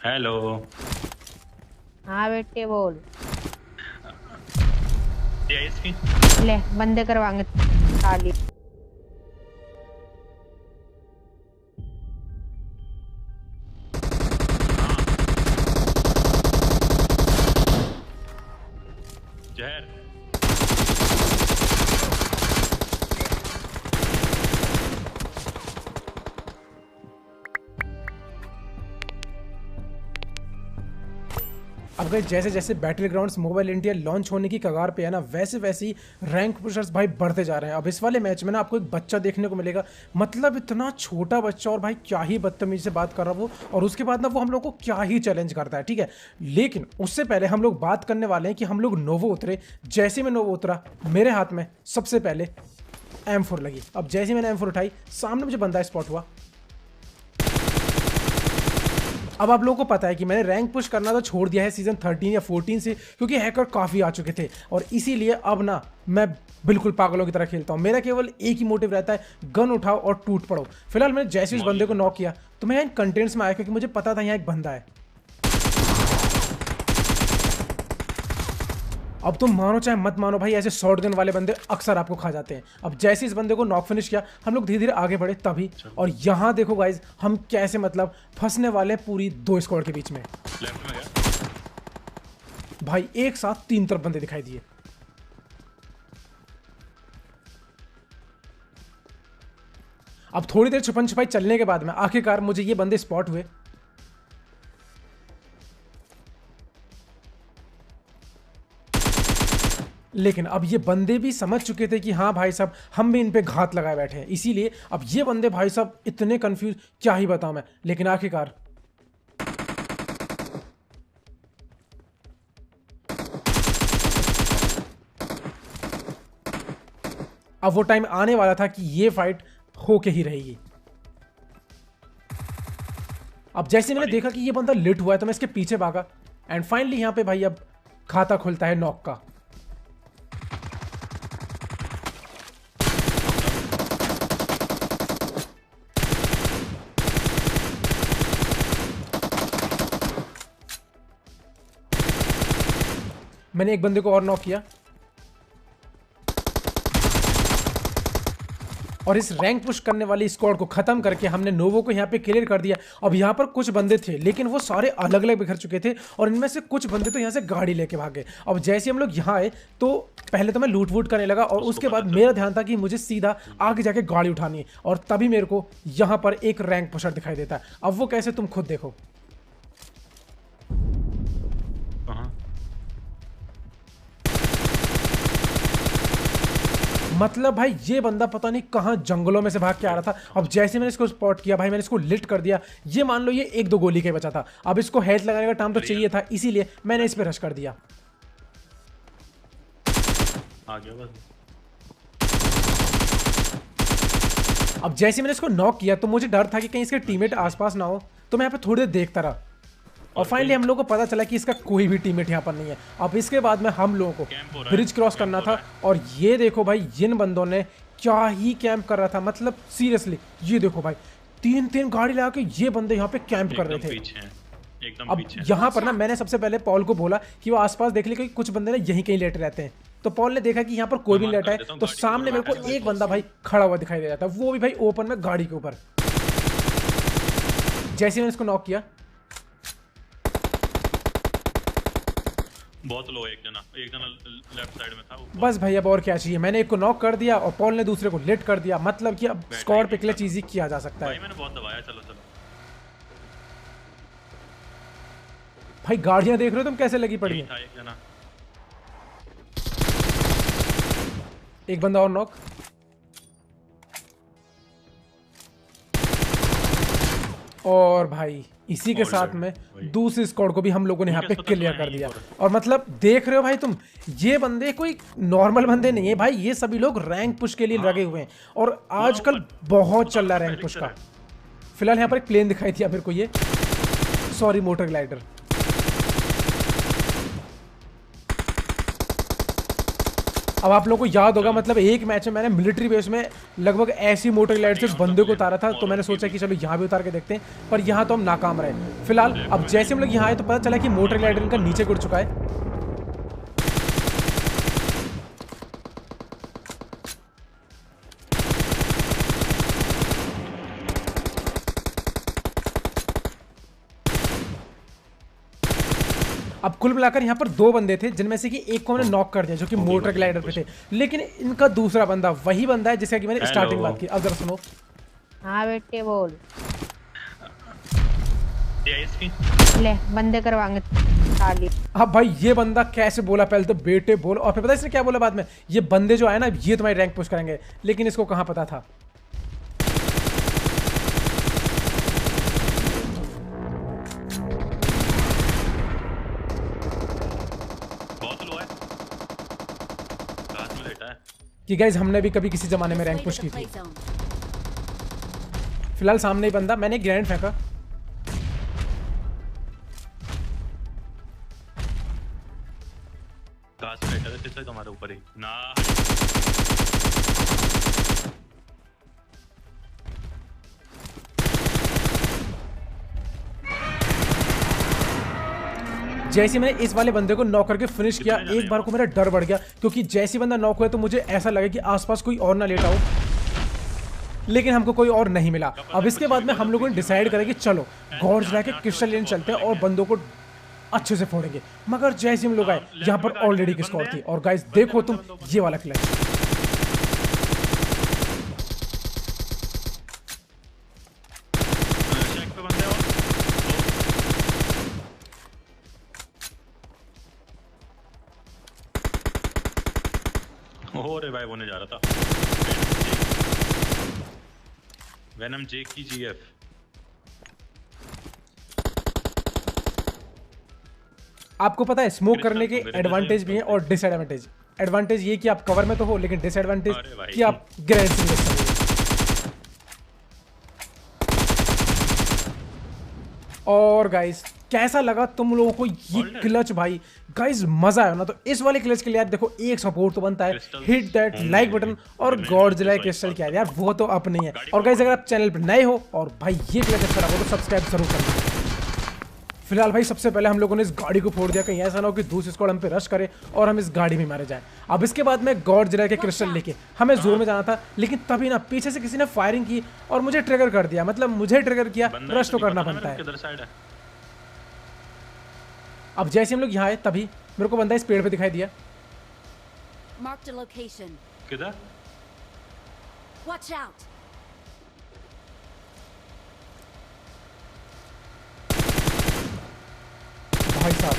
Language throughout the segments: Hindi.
हेलो। हाँ बेटे बोल। इसकी ले बंदे करवाएंगे ताली। जहर। अब गए जैसे जैसे battle grounds mobile India launch होने की कगार पे है ना, वैसे वैसे ही रैंक पुशर्स भाई बढ़ते जा रहे हैं। अब इस वाले मैच में ना आपको एक बच्चा देखने को मिलेगा, मतलब इतना छोटा बच्चा, और भाई क्या ही बदतमीजी से बात कर रहा वो, और उसके बाद ना वो हम लोग को क्या ही चैलेंज करता है, ठीक है। लेकिन उससे पहले हम लोग बात करने वाले हैं कि हम लोग नोवो उतरे। जैसे मैं नोवो उतरा, मेरे हाथ में सबसे पहले M4 लगी। अब जैसे मैंने M4 उठाई, सामने मुझे बंदा स्पॉट हुआ। अब आप लोगों को पता है कि मैंने रैंक पुश करना तो छोड़ दिया है सीजन 13 या 14 से, क्योंकि हैकर काफ़ी आ चुके थे, और इसीलिए अब ना मैं बिल्कुल पागलों की तरह खेलता हूँ। मेरा केवल एक ही मोटिव रहता है, गन उठाओ और टूट पड़ो। फिलहाल मैंने जैसे उस बंदे को नॉक किया तो मैं इन कंटेंट्स में आया, क्योंकि मुझे पता था यहाँ एक बंदा है। अब तुम मानो चाहे मत मानो भाई, ऐसे शॉर्ट गन वाले बंदे अक्सर आपको खा जाते हैं। अब जैसे इस बंदे को नॉक फिनिश किया, हम लोग धीरे धीरे आगे बढ़े तभी, और यहाँ देखो गाइज हम कैसे मतलब फंसने वाले हैं पूरी दो स्क्वाड के बीच में। लेफ्ट में गया भाई एक साथ तीन तरफ बंदे दिखाई दिए। अब थोड़ी देर छुपन छुपाई चलने के बाद में आखिरकार मुझे ये बंदे स्पॉट हुए। लेकिन अब ये बंदे भी समझ चुके थे कि हाँ भाई साहब, हम भी इन पे घात लगाए बैठे हैं, इसीलिए अब ये बंदे भाई साहब इतने कंफ्यूज, क्या ही बताऊं मैं। लेकिन आखिरकार अब वो टाइम आने वाला था कि ये फाइट होके ही रहेगी। अब जैसे मैंने देखा कि ये बंदा लिट हुआ है तो मैं इसके पीछे भागा, एंड फाइनली यहां पे भाई अब खाता खुलता है नॉक का। मैंने एक बंदे को और नॉक किया, और इस रैंक पुश करने वाली स्क्वाड को खत्म करके हमने नोवो को यहाँ पे क्लियर कर दिया। अब यहाँ पर कुछ बंदे थे, लेकिन वो सारे अलग अलग बिखर चुके थे, और इनमें से कुछ बंदे तो यहाँ से गाड़ी लेके भागे। अब जैसे हम लोग यहाँ आए तो पहले तो मैं लूट वूट करने लगा, और उसके बाद मेरा ध्यान था कि मुझे सीधा आगे जाके गाड़ी उठानी है, और तभी मेरे को यहाँ पर एक रैंक पुशर दिखाई देता है। अब वो कैसे, तुम खुद देखो। मतलब भाई ये बंदा पता नहीं कहां जंगलों में से भाग के आ रहा था। अब जैसे मैंने इसको स्पॉट किया भाई, मैंने इसको लिट कर दिया। ये मान लो ये एक दो गोली के बचा था, अब इसको हेड लगाने का टाइम तो चाहिए था, इसीलिए मैंने इस पे रश कर दिया। आ गया बस। अब जैसे मैंने इसको नॉक किया तो मुझे डर था कि कहीं इसके टीममेट आसपास ना हो, तो मैं यहाँ पे थोड़ी देर देखता रहा, और फाइनली हम लोग को पता चला कि इसका कोई भी टीममेट यहाँ पर नहीं है। अब इसके बाद में हम लोगों को ब्रिज क्रॉस करना था, और ये देखो भाई जिन बंदों ने क्या ही कैंप कर रहा था, मतलब सीरियसली ये देखो भाई, तीन तीन गाड़ी लगा के ये बंदे यहाँ पे कैंप कर रहे थे। एकदम अब पीछे। यहाँ पर ना मैंने सबसे पहले पॉल को बोला कि वो आसपास देख ले, क्योंकि कुछ बंदे ना यहीं कहीं लेटे रहते हैं। तो पॉल ने देखा कि यहाँ पर कोई भी नहीं लेटा है, तो सामने मेरे को एक बंदा भाई खड़ा हुआ दिखाई दे रहा था, वो भी भाई ओपन में गाड़ी के ऊपर। जैसे मैंने इसको नॉक किया, बहुत लो, एक जना लेफ्ट साइड में था वो। बस भाई अब और क्या चाहिए। मैंने एक को नॉक कर दिया और पॉल ने दूसरे को लेट कर दिया, मतलब कि अब स्क्वाड पे क्लच इजी किया जा सकता भाई है। मैंने बहुत दबाया। चलो चलो भाई गाड़ियां देख रहे हो तुम कैसे लगी पड़ी हैं। था एक जना। एक बंदा और नॉक। और भाई इसी के साथ में दूसरी स्क्वाड को भी हम लोगों ने यहाँ पे क्लियर कर दिया। और मतलब देख रहे हो भाई तुम, ये बंदे कोई नॉर्मल बंदे नहीं है भाई, ये सभी लोग रैंक पुश के लिए लगे हुए हैं, और आजकल बहुत चल रहा है रैंक पुश का। फिलहाल यहाँ पर एक प्लेन दिखाई दिया मेरे को, ये सॉरी मोटर ग्लाइडर। अब आप लोगों को याद होगा मतलब एक मैच में मैंने मिलिट्री बेस में लगभग ऐसी मोटर ग्लाइड से बंदे को उतारा था, तो मैंने सोचा कि चलो यहाँ भी उतार के देखते हैं, पर यहाँ तो हम नाकाम रहे। फिलहाल अब जैसे हम लोग यहाँ आए तो पता चला कि मोटर ग्लाइडर इनका नीचे गिर चुका है। अब कुल मिलाकर यहाँ पर 2 बंदे थे, जिनमें से कि एक को मैंने नॉक कर दिया जो कि मोटर ग्लाइडर पे थे, लेकिन इनका दूसरा बंदा वही बंदा है जिसका कि मैंने स्टार्टिंग बात की। अब जरा सुनो। हाँ बेटे बोल। इसकी ले बंदे करवाएंगे ताली। अब भाई ये बंदा कैसे बोला, पहले तो बेटे बोल, और फिर पता है इसने क्या बोला बाद में, ये बंदे जो आए ना ये तुम्हारी रैंक पुश करेंगे, लेकिन इसको कहाँ पता था। कि गाइज हमने भी कभी किसी जमाने में रैंक पुश की थी। फिलहाल सामने ही बंदा, मैंने ग्रेनेड फेंका। तुम्हारे ऊपर ही ना जैसे मैंने इस वाले बंदे को नॉक करके फिनिश किया, एक बार को मेरा डर बढ़ गया, क्योंकि जैसे बंदा नॉक हुआ तो मुझे ऐसा लगा कि आसपास कोई और ना लेटा हो, लेकिन हमको कोई और नहीं मिला। अब इसके बाद में हम लोगों ने डिसाइड करा कि चलो गॉर्जिला के क्रिस्टल लेने चलते हैं और बंदों को अच्छे से फोड़ेंगे। मगर जैसे हम लोग आए यहाँ पर ऑलरेडी की स्क्वाड थी, और गाइस देखो तुम ये वाला क्लच। रिवाइव होने जा रहा था। वेनम जे की जीएफ। आपको पता है स्मोक करने के एडवांटेज भी हैं और डिसएडवांटेज। एडवांटेज ये कि आप कवर में तो हो, लेकिन डिसएडवांटेज कि आप ग्रेनेड से मिस करोगे। और गाइस कैसा लगा तुम लोगों को ये क्लच भाई? गाइस मजा आया ना? तो इस वाले क्लच के लिए यार देखो एक सपोर्ट तो बनता है, हिट दैट लाइक बटन और गॉडजिला क्रिस्टल क्या यार वो तो अपने ही है। और गाइस अगर आप चैनल पर नए हो और भाई ये क्लच अच्छा लगा तो सब्सक्राइब जरूर करना। फिलहाल भाई सबसे पहले हम लोगों ने इस गाड़ी को फोड़ दिया, कहीं ऐसा ना हो कि दूसरी स्क्वाड हम पे रश करे और हम इस गाड़ी में मारे जाए। अब इसके बाद में गॉडजिला के क्रिस्टल लेके हमें जोन में जाना था, लेकिन तभी ना पीछे से किसी ने फायरिंग की और मुझे ट्रिगर कर दिया। मतलब मुझे ट्रिगर किया, रश तो करना बनता है। अब जैसे हम लोग यहाँ आए तभी मेरे को बंदा इस पेड़ पे दिखाई दिया। किधर? Watch out. भाई साहब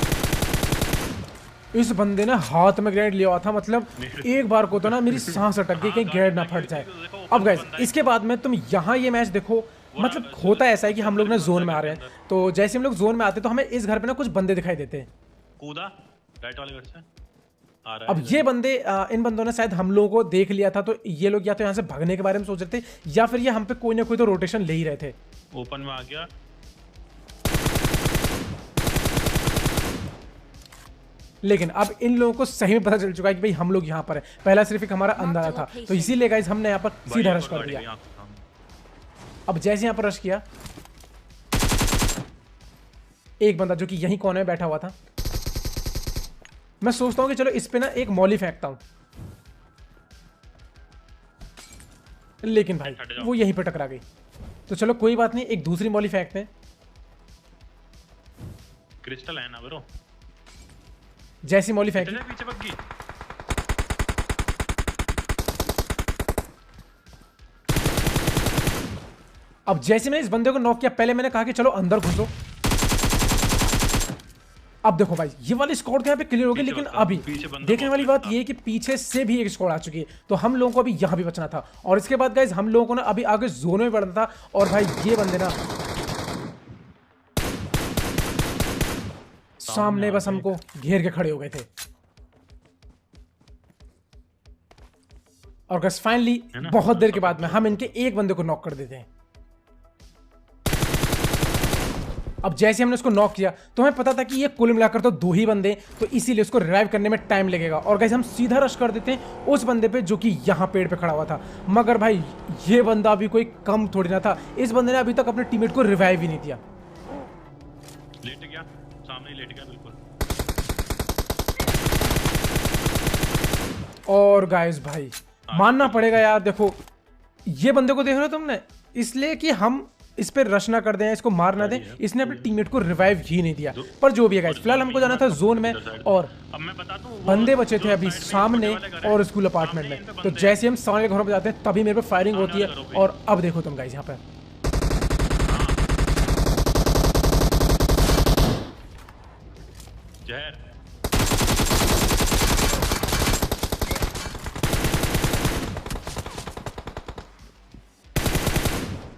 इस बंदे ने हाथ में ग्रेनेड लिया हुआ था, मतलब एक बार को तो ना मेरी सांस अटक गई कहीं ग्रेनेड ना फट जाए। अब गाइस इसके बाद में तुम यहाँ ये मैच देखो, मतलब होता ऐसा है कि हम लोग ना जोन में आ रहे हैं, तो जैसे हम लोग जोन में आते तो हमें इस घर पे ना कुछ बंदे दिखाई देते हैं। कूदा राइट वाले घर से आ रहा है। अब ये बंदे इन बंदों ने शायद हम लोगों को देख लिया था, तो ये लोग या तो यहाँ से भागने के बारे में सोच रहे थे या फिर ये हम पे कोई ना कोई तो रोटेशन ले ही रहे थे। ओपन में आ गया। लेकिन अब इन लोगों को सही में पता चल चुका है कि भाई हम लोग यहाँ पर है। पहला सिर्फ एक हमारा अंदाजा था, तो इसीलिए गाइस हमने यहाँ पर सीधा रश कर दिया। अब जैसे यहाँ पर रश किया, एक बंदा जो कि यहीं कोने में बैठा हुआ था, मैं सोचता हूँ कि चलो इस पे ना एक मौली फेंकता हूँ, लेकिन भाई वो यहीं पे टकरा गई। तो चलो कोई बात नहीं, एक दूसरी मौली फेंकते हैं। क्रिस्टल है ना ब्रो। जैसी मौली फेंकी पीछे भाग गई। अब जैसे मैंने इस बंदे को नॉक किया, पहले मैंने कहा कि चलो अंदर घुसो। अब देखो भाई ये वाली स्क्वाड यहाँ पे क्लियर हो गई, लेकिन अभी देखने वाली बात ये है कि पीछे से भी एक स्क्वाड आ चुकी है, तो हम लोगों को अभी यहाँ भी बचना था। और इसके बाद गाइस हम लोगों को ना अभी आगे जोन में बढ़ना था, और भाई ये बंदे ना सामने बस हमको घेर के खड़े हो गए थे। और गाइस फाइनली बहुत देर के बाद में हम इनके एक बंदे को नॉक कर देते हैं। अब जैसे हमने उसको नॉक किया तो हमें पता था कि ये कुल मिलाकर तो 2 ही बंदे, तो इसीलिए उसको रिवाइव करने में टाइम लगेगा। और गाइस हम सीधा रश कर देते हैं उस बंदे पे जो कि यहाँ पेड़ पे खड़ा हुआ था। मगर भाई ये बंदा भी कोई कम थोड़ी ना था, इस बंदे ने अभी तक अपने टीममेट को रिवाइव ही नहीं दिया। लेट गया, सामने ही लेट गया बिल्कुल। और गाइस भाई मानना पड़ेगा यार, देखो ये बंदे को देख रहे हो तुमने, इसलिए कि हम इस पे रश ना कर दें, इसको मार ना दें, इसने अपने टीममेट को रिवाइव ही नहीं दिया। पर जो भी है गाइस, फिलहाल हमको जाना था जोन में और अब मैं बता दूं, बंदे बचे थे अभी सामने और स्कूल अपार्टमेंट में। तो जैसे हम सामने घरों पे जाते हैं तभी मेरे पे फायरिंग होती है। और अब देखो तुम गाइस यहाँ पे जहर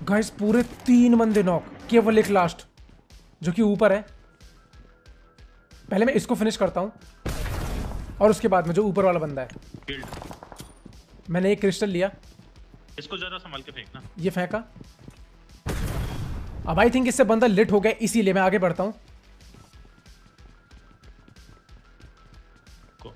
गाइस पूरे 3 बंदे नॉक, केवल एक लास्ट जो कि ऊपर है। पहले मैं इसको फिनिश करता हूं और उसके बाद में जो ऊपर वाला बंदा है। किल्ड। मैंने एक क्रिस्टल लिया, इसको जरा संभाल के फेंकना। ये फेंका। अब आई थिंक इससे बंदा लिट हो गया, इसीलिए मैं आगे बढ़ता हूं। को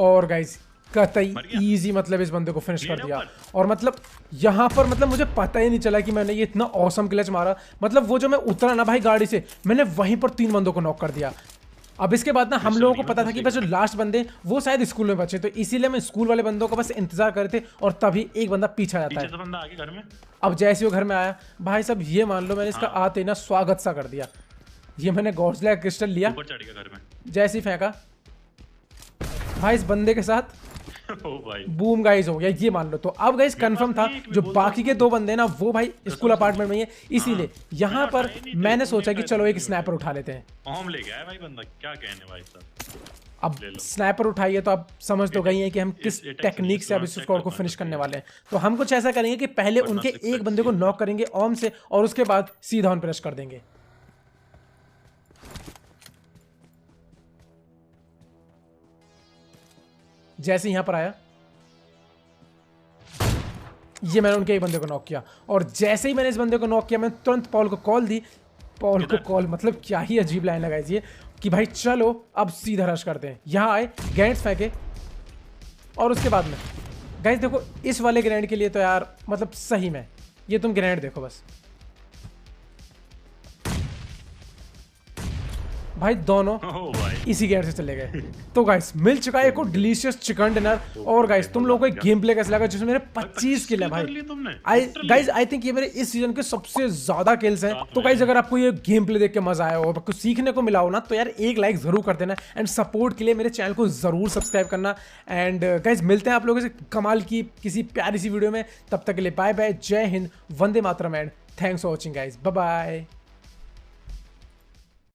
और गाइस कतई इजी मतलब इस बंदे को फिनिश कर दिया। और मतलब यहाँ पर मतलब मुझे पता ही नहीं चला कि मैंने ये इतना ऑसम क्लच मारा। मतलब वो जो मैं उतरा ना भाई गाड़ी से, मैंने वहीं पर 3 बंदों को नॉक कर दिया। अब इसके बाद ना हम लोगों को पता था कि बस जो लास्ट बंदे वो शायद स्कूल में बचे, तो इसीलिए मैं स्कूल वाले बंदों का बस इंतजार कर रहे थे और तभी एक बंदा पीछे जाता है। बंदा आगे घर में। अब जैसे वो घर में आया भाई साहब, ये मान लो मैंने इसका आते ही ना स्वागत सा कर दिया। ये मैंने गॉड्सला क्रिस्टल लिया, ऊपर चढ़ गया घर में, जैसे ही फेंका भाई इस बंदे के साथ ओ भाई बूम गाइस हो गया, ये मान लो। तो अब गाइस कंफर्म था जो बाकी के 2 बंदे ना वो भाई स्कूल अपार्टमेंट में ही है, इसीलिए यहाँ पर मैंने सोचा कि चलो एक स्नैपर उठा लेते हैं। होम ले गया है भाई बंदा, क्या कहने भाई साहब। अब स्नैपर उठाइए तो आप समझ तो गई हैं कि हम किस टेक्निक से अब इस स्क्वाड को फिनिश करने वाले हैं। तो हम कुछ ऐसा करेंगे कि पहले उनके एक बंदे को नॉक करेंगे ओम से और उसके बाद सीधा ऑन प्रेस कर देंगे। जैसे यहां पर आया, ये मैंने उनके एक बंदे को नॉक किया और जैसे ही मैंने इस बंदे को नॉक किया मैंने तुरंत पॉल को कॉल दी। पॉल को कॉल मतलब क्या ही अजीब लाइन लगाई ये कि भाई चलो अब सीधा रश करते हैं। यहां आए, ग्रेनेड्स फेंके और उसके बाद में गाइस देखो इस वाले ग्रेनेड के लिए तो यार मतलब सही में ये तुम ग्रेनेड देखो बस भाई, दोनों इसी गेयर से चले गए। तो गाइस मिल चुका है एक डिलीशियस चिकन डिनर। और गाइस तुम लोगों को एक गेम प्ले कैसा लगा जिसमें मेरे 25 किल है भाई। आई थिंक ये मेरे इस सीजन के सबसे ज्यादा किल्स हैं। तो गाइस अगर आपको ये गेम प्ले देख के मजा आया हो और कुछ सीखने को मिला हो ना तो यार एक लाइक जरूर कर देना एंड सपोर्ट के लिए मेरे चैनल को जरूर सब्सक्राइब करना। एंड गाइस मिलते हैं आप लोगों से कमाल की किसी प्यारी सी वीडियो में, तब तक के लिए बाय बाय, जय हिंद, वंदे मातरम and thanks for watching guys, bye bye.